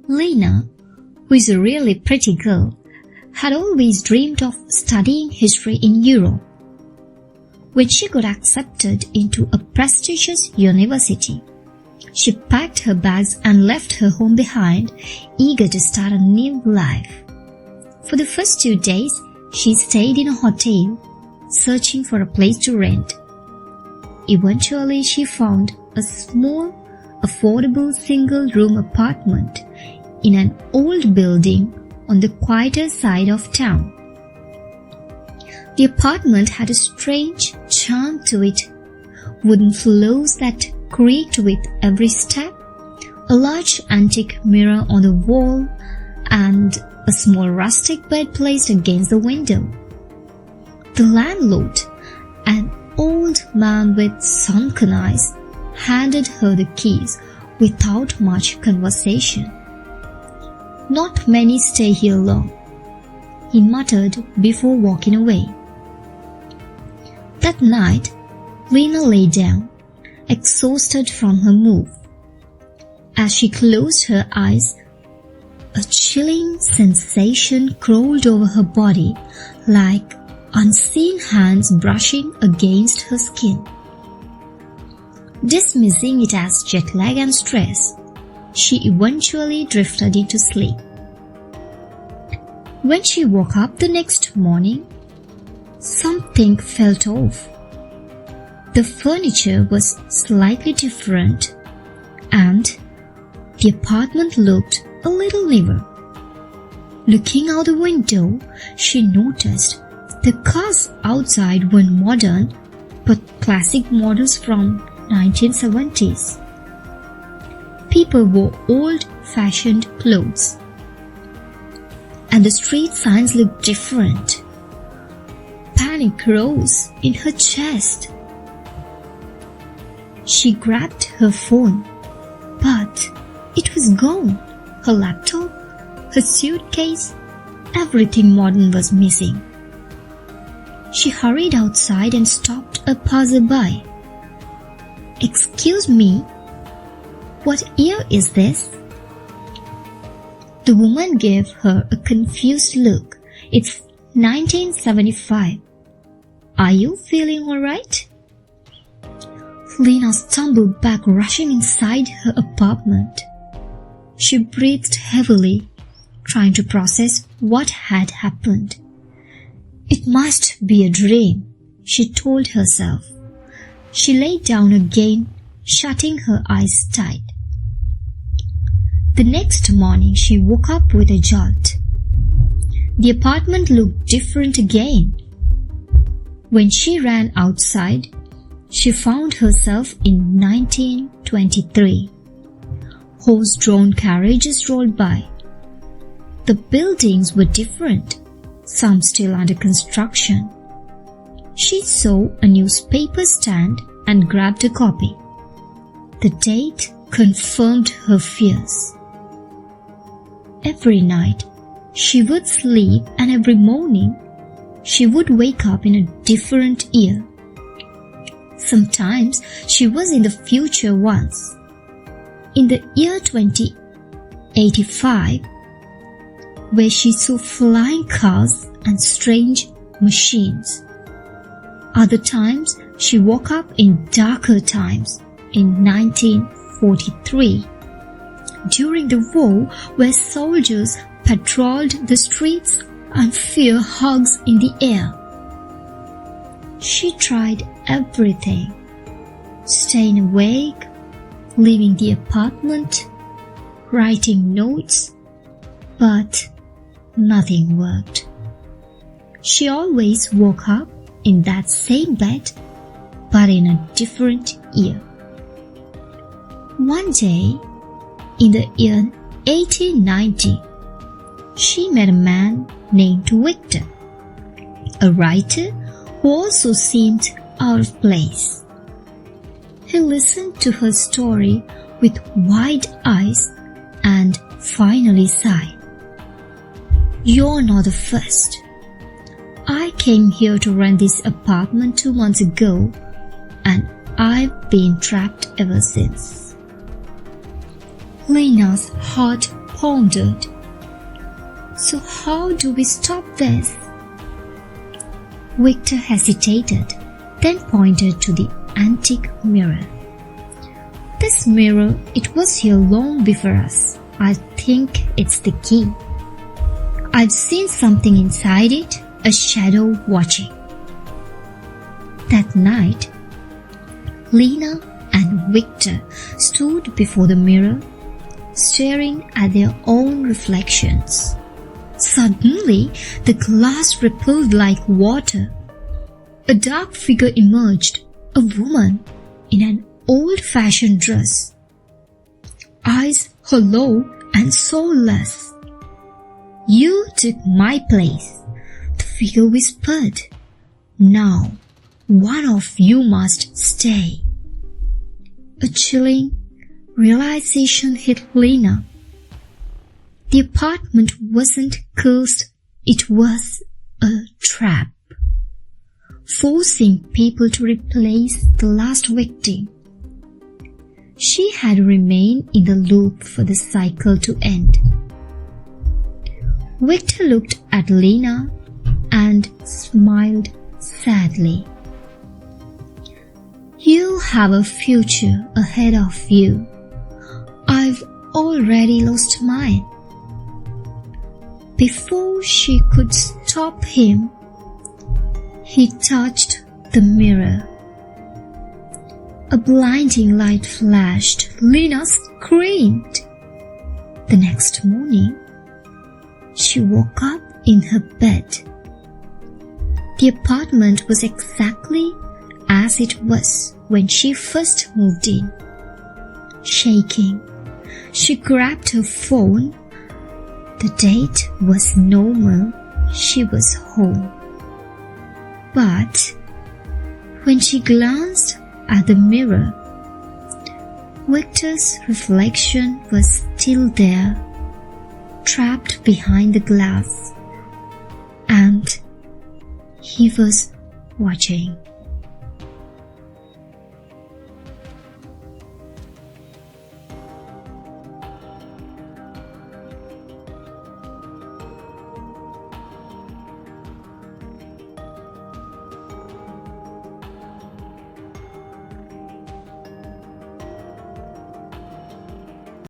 Lena, who is a really pretty girl, had always dreamed of studying history in Europe. When she got accepted into a prestigious university, she packed her bags and left her home behind, eager to start a new life. For the first 2 days, she stayed in a hotel, searching for a place to rent. Eventually, she found a small, affordable single-room apartment in an old building on the quieter side of town. The apartment had a strange charm to it, wooden floors that creaked with every step, a large antique mirror on the wall, and a small rustic bed placed against the window. The landlord, an old man with sunken eyes, handed her the keys without much conversation. "Not many stay here long," he muttered before walking away. That night, Lena lay down, exhausted from her move. As she closed her eyes, a chilling sensation crawled over her body like unseen hands brushing against her skin. Dismissing it as jet lag and stress, she eventually drifted into sleep. When she woke up the next morning, something felt off. The furniture was slightly different, and the apartment looked a little newer. Looking out the window, she noticed the cars outside were modern but classic models from 1970s. People wore old-fashioned clothes, and the street signs looked different. Panic rose in her chest. She grabbed her phone, but it was gone. Her laptop, her suitcase, everything modern was missing. She hurried outside and stopped a passerby. "Excuse me, what year is this?" The woman gave her a confused look. "It's 1975. Are you feeling alright?" Lena stumbled back, rushing inside her apartment. She breathed heavily, trying to process what had happened. "It must be a dream," she told herself. She lay down again, shutting her eyes tight. The next morning, she woke up with a jolt. The apartment looked different again. When she ran outside, she found herself in 1923. Horse-drawn carriages rolled by. The buildings were different, some still under construction. She saw a newspaper stand and grabbed a copy. The date confirmed her fears. Every night, she would sleep, and every morning, she would wake up in a different year. Sometimes she was in the future once, in the year 2085, where she saw flying cars and strange machines. Other times, she woke up in darker times, in 1943, during the war, where soldiers patrolled the streets and fear hugs in the air. She tried everything, staying awake, leaving the apartment, writing notes, but nothing worked. She always woke up in that same bed, but in a different year. One day, in the year 1890, she met a man named Victor, a writer who also seemed out of place. He listened to her story with wide eyes and finally sighed. "You're not the first. I came here to rent this apartment 2 months ago, and I've been trapped ever since." Lena's heart pondered. So how do we stop this? Victor hesitated, then pointed to the antique mirror. This mirror, it was here long before us. I think it's the key. I've seen something inside it, a shadow watching. That night, Lena and Victor stood before the mirror, staring at their own reflections. Suddenly, the glass rippled like water. A dark figure emerged, a woman in an old-fashioned dress. Eyes hollow and soulless. "You took my place," the figure whispered. "Now, one of you must stay." A chilling realization hit Lena. The apartment wasn't cursed, it was a trap, forcing people to replace the last victim. She had remained in the loop for the cycle to end. Victor looked at Lena and smiled sadly. "You have a future ahead of you. I've already lost mine." Before she could stop him, he touched the mirror. A blinding light flashed. Lena screamed. The next morning, she woke up in her bed. The apartment was exactly as it was when she first moved in. Shaking, she grabbed her phone. The date was normal. She was home. But when she glanced at the mirror, Victor's reflection was still there, trapped behind the glass, and he was watching.